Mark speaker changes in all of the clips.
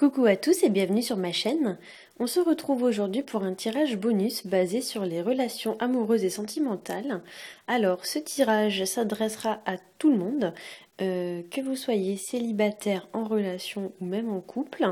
Speaker 1: Coucou à tous et bienvenue sur ma chaîne. On se retrouve aujourd'hui pour un tirage bonus basé sur les relations amoureuses et sentimentales. Alors, ce tirage s'adressera à tout le monde, que vous soyez célibataire, en relation ou même en couple.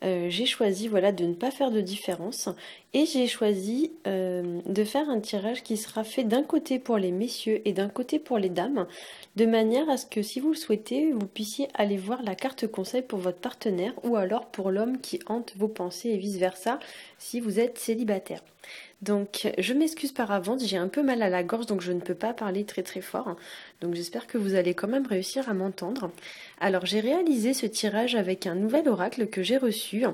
Speaker 1: J'ai choisi de ne pas faire de différence et j'ai choisi de faire un tirage qui sera fait d'un côté pour les messieurs et d'un côté pour les dames, de manière à ce que si vous le souhaitez, vous puissiez aller voir la carte conseil pour votre partenaire ou alors pour l'homme qui hante vos pensées et vice-versa si vous êtes célibataire. Donc je m'excuse par avance, j'ai un peu mal à la gorge donc je ne peux pas parler très très fort. Donc j'espère que vous allez quand même réussir à m'entendre. Alors j'ai réalisé ce tirage avec un nouvel oracle que j'ai reçu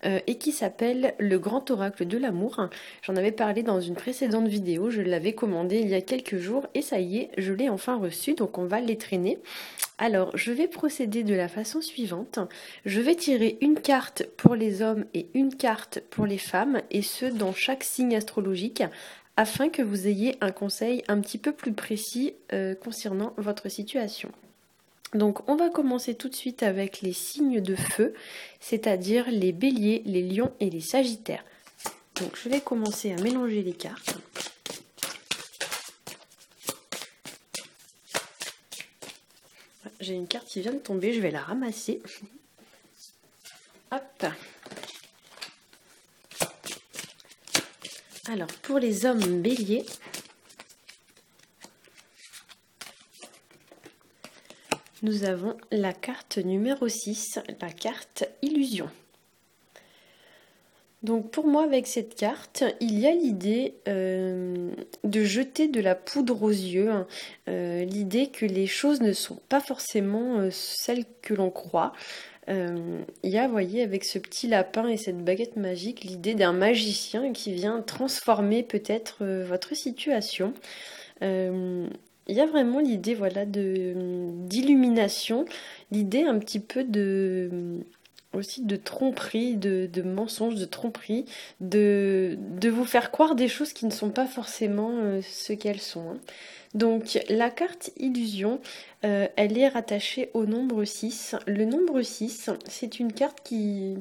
Speaker 1: et qui s'appelle le grand oracle de l'amour. J'en avais parlé dans une précédente vidéo, je l'avais commandé il y a quelques jours et ça y est, je l'ai enfin reçu, donc on va l'étraîner. Alors, je vais procéder de la façon suivante. Je vais tirer une carte pour les hommes et une carte pour les femmes, et ce dans chaque signe astrologique, afin que vous ayez un conseil un petit peu plus précis concernant votre situation. Donc, on va commencer tout de suite avec les signes de feu, c'est-à-dire les béliers, les lions et les sagittaires. Donc, je vais commencer à mélanger les cartes. J'ai une carte qui vient de tomber, je vais la ramasser. Hop. Alors, pour les hommes béliers, nous avons la carte numéro 6, la carte illusion. Donc pour moi, avec cette carte, il y a l'idée de jeter de la poudre aux yeux, l'idée que les choses ne sont pas forcément celles que l'on croit. Il y a, vous voyez, avec ce petit lapin et cette baguette magique, l'idée d'un magicien qui vient transformer peut-être votre situation. Il y a vraiment l'idée, voilà, d'illumination, l'idée un petit peu aussi de tromperie, de mensonge, de tromperie, de vous faire croire des choses qui ne sont pas forcément ce qu'elles sont, hein. Donc la carte illusion, elle est rattachée au nombre 6. Le nombre 6, c'est une carte qui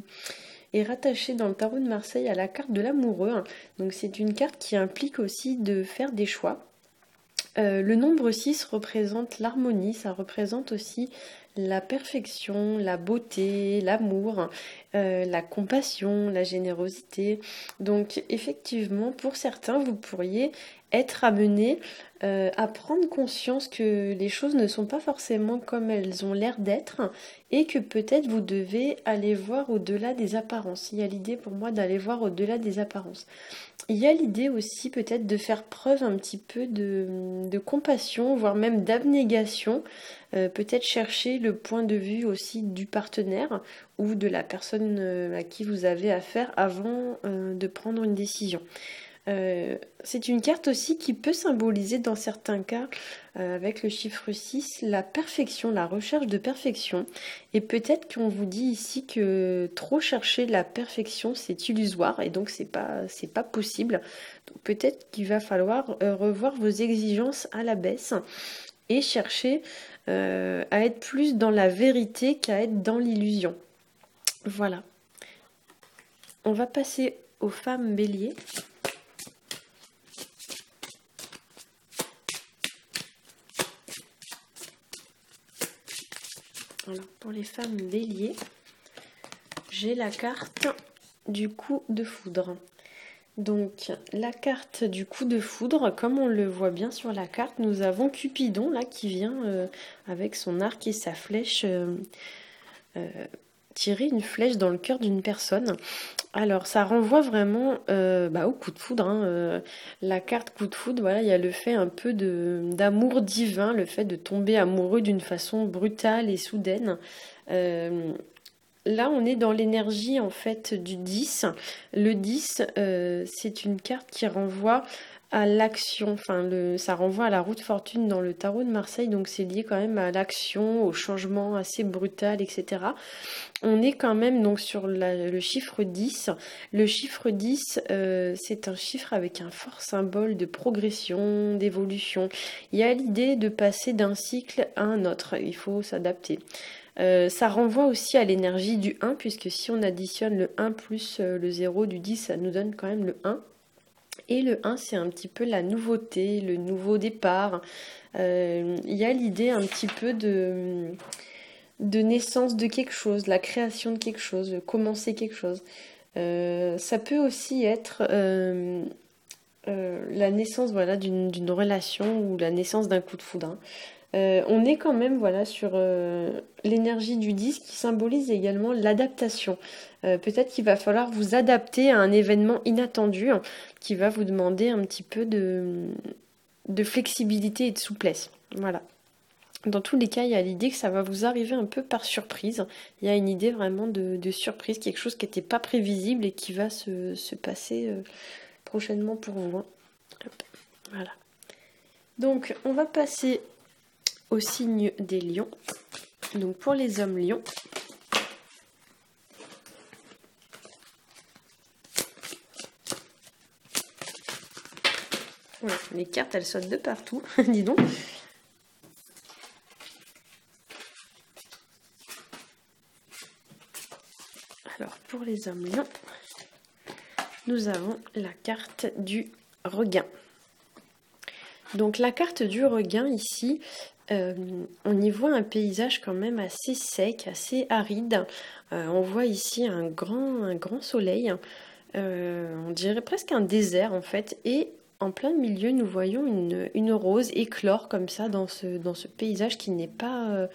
Speaker 1: est rattachée dans le tarot de Marseille à la carte de l'amoureux, hein. Donc c'est une carte qui implique aussi de faire des choix. Le nombre 6 représente l'harmonie, ça représente aussi la perfection, la beauté, l'amour, la compassion, la générosité. Donc effectivement, pour certains, vous pourriez être amené à prendre conscience que les choses ne sont pas forcément comme elles ont l'air d'être et que peut-être vous devez aller voir au-delà des apparences. Il y a l'idée pour moi d'aller voir au-delà des apparences. Il y a l'idée aussi peut-être de faire preuve un petit peu de compassion, voire même d'abnégation, peut-être chercher le point de vue aussi du partenaire ou de la personne à qui vous avez affaire avant de prendre une décision. C'est une carte aussi qui peut symboliser dans certains cas, avec le chiffre 6, la perfection, la recherche de perfection. Et peut-être qu'on vous dit ici que trop chercher la perfection, c'est illusoire et donc c'est pas possible. Donc peut-être qu'il va falloir revoir vos exigences à la baisse et chercher à être plus dans la vérité qu'à être dans l'illusion. Voilà. On va passer aux femmes béliers. Alors pour les femmes béliers, j'ai la carte du coup de foudre. Donc la carte du coup de foudre, comme on le voit bien sur la carte, nous avons Cupidon là qui vient avec son arc et sa flèche tirer une flèche dans le cœur d'une personne. Alors ça renvoie vraiment au coup de foudre, hein. La carte coup de foudre, voilà, il y a le fait un peu d'amour divin, le fait de tomber amoureux d'une façon brutale et soudaine. Là, on est dans l'énergie en fait du 10. Le 10, c'est une carte qui renvoie à l'action. Enfin, ça renvoie à la roue de fortune dans le tarot de Marseille, donc c'est lié quand même à l'action, au changement assez brutal, etc. On est quand même donc sur le chiffre 10. Le chiffre 10, c'est un chiffre avec un fort symbole de progression, d'évolution. Il y a l'idée de passer d'un cycle à un autre. Il faut s'adapter. Ça renvoie aussi à l'énergie du 1, puisque si on additionne le 1 plus le 0 du 10, ça nous donne quand même le 1. Et le 1, c'est un petit peu la nouveauté, le nouveau départ. Il y a l'idée un petit peu de naissance de quelque chose, la création de quelque chose, de commencer quelque chose. Ça peut aussi être la naissance voilà, d'une relation ou la naissance d'un coup de foudre, hein. On est quand même voilà, sur l'énergie du 10 qui symbolise également l'adaptation. Peut-être qu'il va falloir vous adapter à un événement inattendu, hein, qui va vous demander un petit peu de flexibilité et de souplesse. Voilà. Dans tous les cas, il y a l'idée que ça va vous arriver un peu par surprise. Il y a une idée vraiment de surprise, quelque chose qui n'était pas prévisible et qui va se passer prochainement pour vous, hein. Hop, voilà. Donc, on va passer au signe des lions. Donc, pour les hommes lions, voilà, les cartes, elles sautent de partout, dis donc. Alors, pour les hommes lions, nous avons la carte du regain. Donc la carte du regain ici, on y voit un paysage quand même assez sec, assez aride. On voit ici un grand soleil, on dirait presque un désert en fait. Et en plein milieu, nous voyons une rose éclore comme ça dans ce paysage qui n'est pas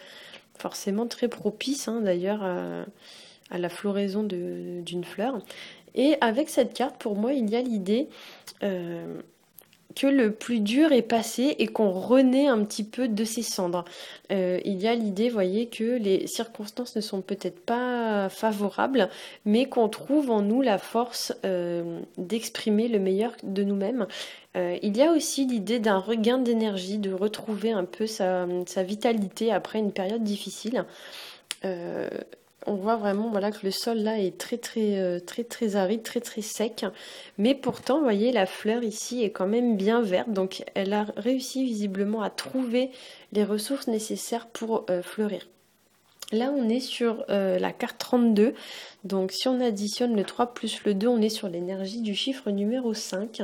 Speaker 1: forcément très propice, hein, d'ailleurs à la floraison d'une fleur. Et avec cette carte, pour moi, il y a l'idée que le plus dur est passé et qu'on renaît un petit peu de ses cendres. Il y a l'idée, voyez, que les circonstances ne sont peut-être pas favorables, mais qu'on trouve en nous la force d'exprimer le meilleur de nous-mêmes. Il y a aussi l'idée d'un regain d'énergie, de retrouver un peu sa vitalité après une période difficile. On voit vraiment voilà, que le sol là est très aride, très sec. Mais pourtant, vous voyez, la fleur ici est quand même bien verte. Donc elle a réussi visiblement à trouver les ressources nécessaires pour fleurir. Là, on est sur la carte 32. Donc, si on additionne le 3 plus le 2, on est sur l'énergie du chiffre numéro 5.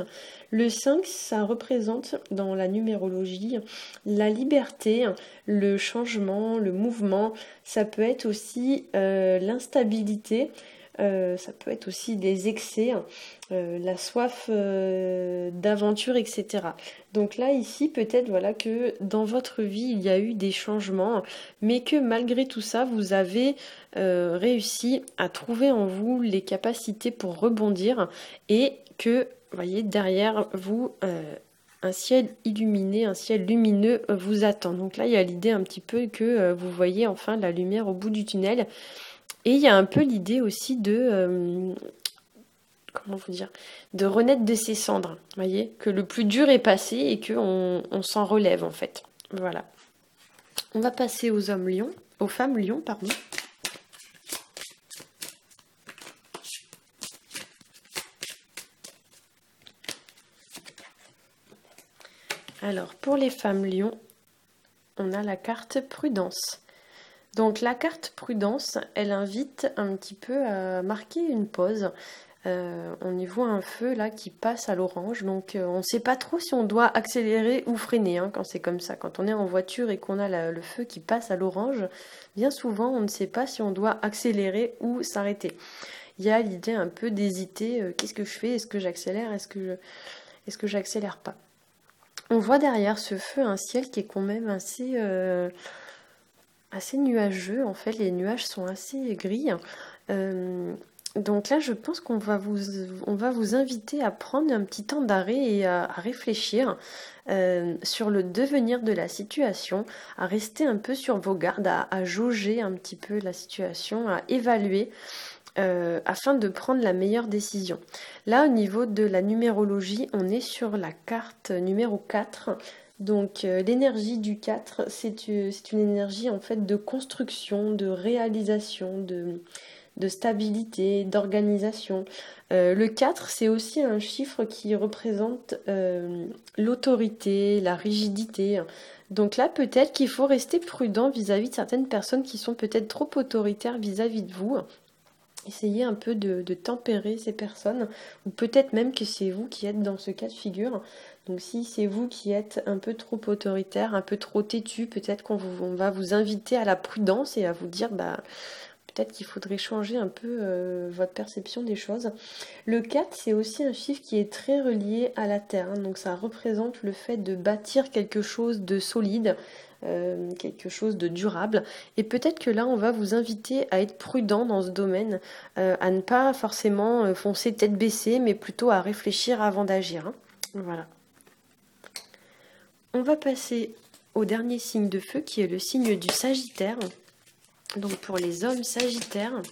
Speaker 1: Le 5, ça représente dans la numérologie la liberté, le changement, le mouvement. Ça peut être aussi l'instabilité. Ça peut être aussi des excès, la soif d'aventure, etc. Donc là, ici, peut-être voilà, que dans votre vie, il y a eu des changements, mais que malgré tout ça, vous avez réussi à trouver en vous les capacités pour rebondir et que, voyez, derrière vous, un ciel illuminé, un ciel lumineux vous attend. Donc là, il y a l'idée un petit peu que vous voyez enfin la lumière au bout du tunnel. Et il y a un peu l'idée aussi de, comment vous dire, de renaître de ses cendres. Vous voyez, que le plus dur est passé et qu'on s'en relève en fait. Voilà. On va passer aux hommes lions, aux femmes lions, pardon. Alors, pour les femmes lions, on a la carte prudence. Donc la carte prudence, elle invite un petit peu à marquer une pause. On y voit un feu là qui passe à l'orange, donc on ne sait pas trop si on doit accélérer ou freiner, hein, quand c'est comme ça. Quand on est en voiture et qu'on a le feu qui passe à l'orange, bien souvent on ne sait pas si on doit accélérer ou s'arrêter. Il y a l'idée un peu d'hésiter, qu'est-ce que je fais? Est-ce que j'accélère? Est-ce que j'accélère pas? On voit derrière ce feu un ciel qui est quand même assez nuageux. En fait, les nuages sont assez gris. Donc là, je pense qu'on va vous inviter à prendre un petit temps d'arrêt et à réfléchir sur le devenir de la situation, à rester un peu sur vos gardes, à jauger un petit peu la situation, à évaluer afin de prendre la meilleure décision. Là, au niveau de la numérologie, on est sur la carte numéro 4. Donc l'énergie du 4, c'est une énergie en fait de construction, de réalisation, de stabilité, d'organisation. Le 4, c'est aussi un chiffre qui représente l'autorité, la rigidité. Donc là, peut-être qu'il faut rester prudent vis-à-vis de certaines personnes qui sont peut-être trop autoritaires vis-à-vis de vous. Essayez un peu de tempérer ces personnes, ou peut-être même que c'est vous qui êtes dans ce cas de figure. Donc si c'est vous qui êtes un peu trop autoritaire, un peu trop têtu, peut-être on va vous inviter à la prudence et à vous dire peut-être qu'il faudrait changer un peu votre perception des choses. Le 4, c'est aussi un chiffre qui est très relié à la terre, hein. Donc ça représente le fait de bâtir quelque chose de solide, quelque chose de durable. Et peut-être que là, on va vous inviter à être prudent dans ce domaine, à ne pas forcément foncer tête baissée, mais plutôt à réfléchir avant d'agir, hein. Voilà. On va passer au dernier signe de feu qui est le signe du Sagittaire. Donc pour les hommes Sagittaires,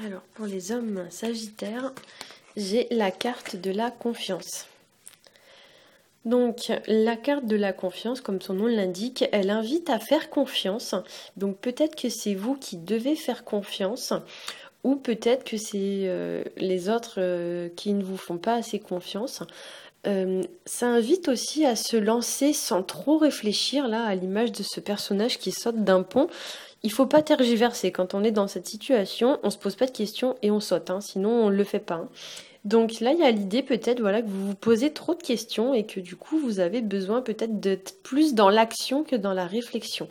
Speaker 1: alors pour les hommes Sagittaires, j'ai la carte de la confiance. Donc la carte de la confiance, comme son nom l'indique, elle invite à faire confiance. Donc peut-être que c'est vous qui devez faire confiance, ou peut-être que c'est les autres qui ne vous font pas assez confiance. Ça invite aussi à se lancer sans trop réfléchir, là, à l'image de ce personnage qui saute d'un pont. Il faut pas tergiverser. Quand on est dans cette situation, on se pose pas de questions et on saute, hein, sinon on le fait pas, hein. Donc là, il y a l'idée peut-être voilà, que vous vous posez trop de questions et que du coup, vous avez besoin peut-être d'être plus dans l'action que dans la réflexion.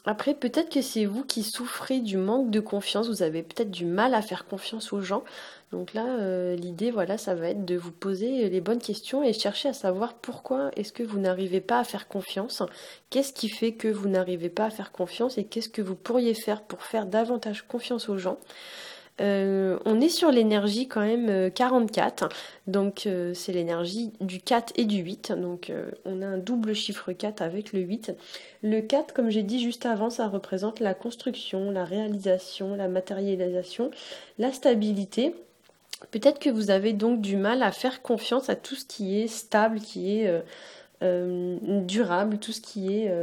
Speaker 1: Après, peut-être que c'est vous qui souffrez du manque de confiance, vous avez peut-être du mal à faire confiance aux gens. Donc là, l'idée, voilà, ça va être de vous poser les bonnes questions et chercher à savoir pourquoi est-ce que vous n'arrivez pas à faire confiance, qu'est-ce qui fait que vous n'arrivez pas à faire confiance et qu'est-ce que vous pourriez faire pour faire davantage confiance aux gens. On est sur l'énergie quand même 44, donc c'est l'énergie du 4 et du 8, donc on a un double chiffre 4 avec le 8. Le 4, comme j'ai dit juste avant, ça représente la construction, la réalisation, la matérialisation, la stabilité. Peut-être que vous avez donc du mal à faire confiance à tout ce qui est stable, qui est durable, tout ce qui est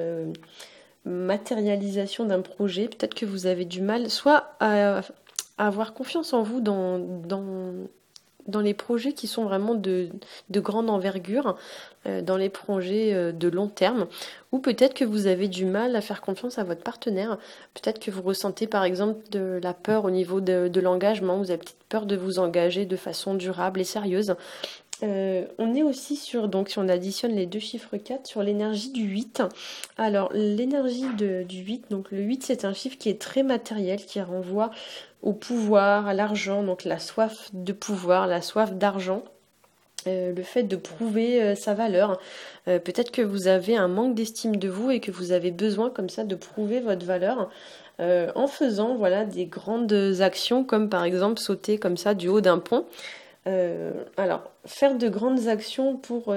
Speaker 1: matérialisation d'un projet. Peut-être que vous avez du mal soit à avoir confiance en vous dans les projets qui sont vraiment de grande envergure, dans les projets de long terme, ou peut-être que vous avez du mal à faire confiance à votre partenaire. Peut-être que vous ressentez par exemple de la peur au niveau de l'engagement, vous avez peut-être peur de vous engager de façon durable et sérieuse. On est aussi sur, donc si on additionne les deux chiffres 4, sur l'énergie du 8. Alors l'énergie du 8, donc le 8 c'est un chiffre qui est très matériel, qui renvoie au pouvoir, à l'argent, donc la soif de pouvoir, la soif d'argent. Le fait de prouver sa valeur. Peut-être que vous avez un manque d'estime de vous et que vous avez besoin comme ça de prouver votre valeur en faisant voilà, des grandes actions comme par exemple sauter comme ça du haut d'un pont. Alors, faire de grandes actions pour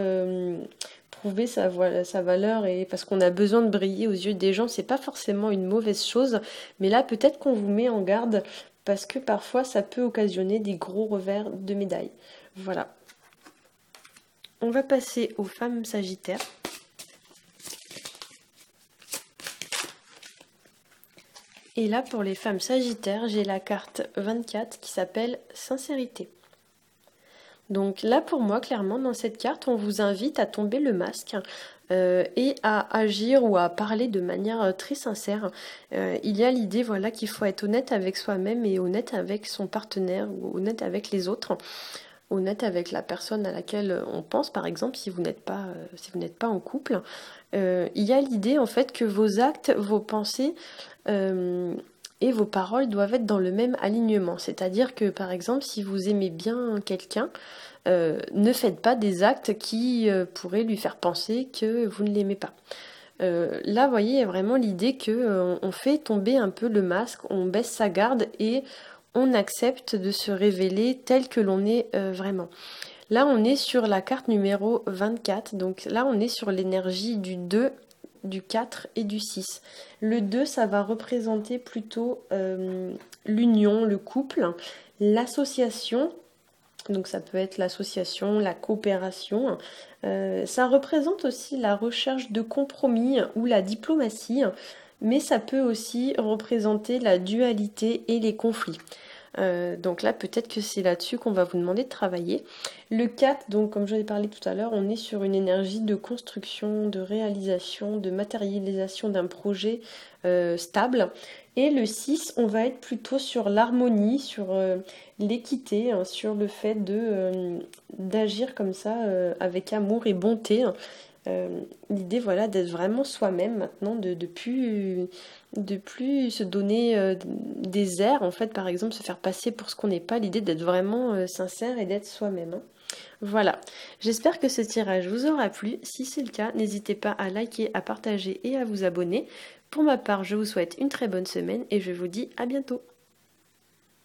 Speaker 1: prouver sa valeur et parce qu'on a besoin de briller aux yeux des gens, c'est pas forcément une mauvaise chose, mais là peut-être qu'on vous met en garde parce que parfois ça peut occasionner des gros revers de médaille. Voilà. On va passer aux femmes sagittaires. Et là, pour les femmes sagittaires, j'ai la carte 24 qui s'appelle Sincérité. Donc là, pour moi, clairement, dans cette carte, on vous invite à tomber le masque et à agir ou à parler de manière très sincère. Il y a l'idée voilà, qu'il faut être honnête avec soi-même et honnête avec son partenaire ou honnête avec les autres. Honnête avec la personne à laquelle on pense, par exemple, si vous n'êtes pas en couple. Il y a l'idée en fait que vos actes, vos pensées et vos paroles doivent être dans le même alignement. C'est-à-dire que par exemple, si vous aimez bien quelqu'un, ne faites pas des actes qui pourraient lui faire penser que vous ne l'aimez pas. Là, vous voyez, il y a vraiment l'idée que on fait tomber un peu le masque, on baisse sa garde et on accepte de se révéler tel que l'on est vraiment. Là, on est sur la carte numéro 24. Donc là, on est sur l'énergie du 2, du 4 et du 6. Le 2, ça va représenter plutôt l'union, le couple, l'association. Donc ça peut être l'association, la coopération. Ça représente aussi la recherche de compromis ou la diplomatie, mais ça peut aussi représenter la dualité et les conflits. Donc là, peut-être que c'est là-dessus qu'on va vous demander de travailler. Le 4, donc comme je l'ai parlé tout à l'heure, on est sur une énergie de construction, de réalisation, de matérialisation d'un projet stable. Et le 6, on va être plutôt sur l'harmonie, sur l'équité, hein, sur le fait d'agir comme ça avec amour et bonté. L'idée, voilà, d'être vraiment soi-même maintenant, de plus se donner des airs, en fait, par exemple, se faire passer pour ce qu'on n'est pas, l'idée d'être vraiment sincère et d'être soi-même, hein. Voilà, j'espère que ce tirage vous aura plu. Si c'est le cas, n'hésitez pas à liker, à partager et à vous abonner. Pour ma part, je vous souhaite une très bonne semaine et je vous dis à bientôt.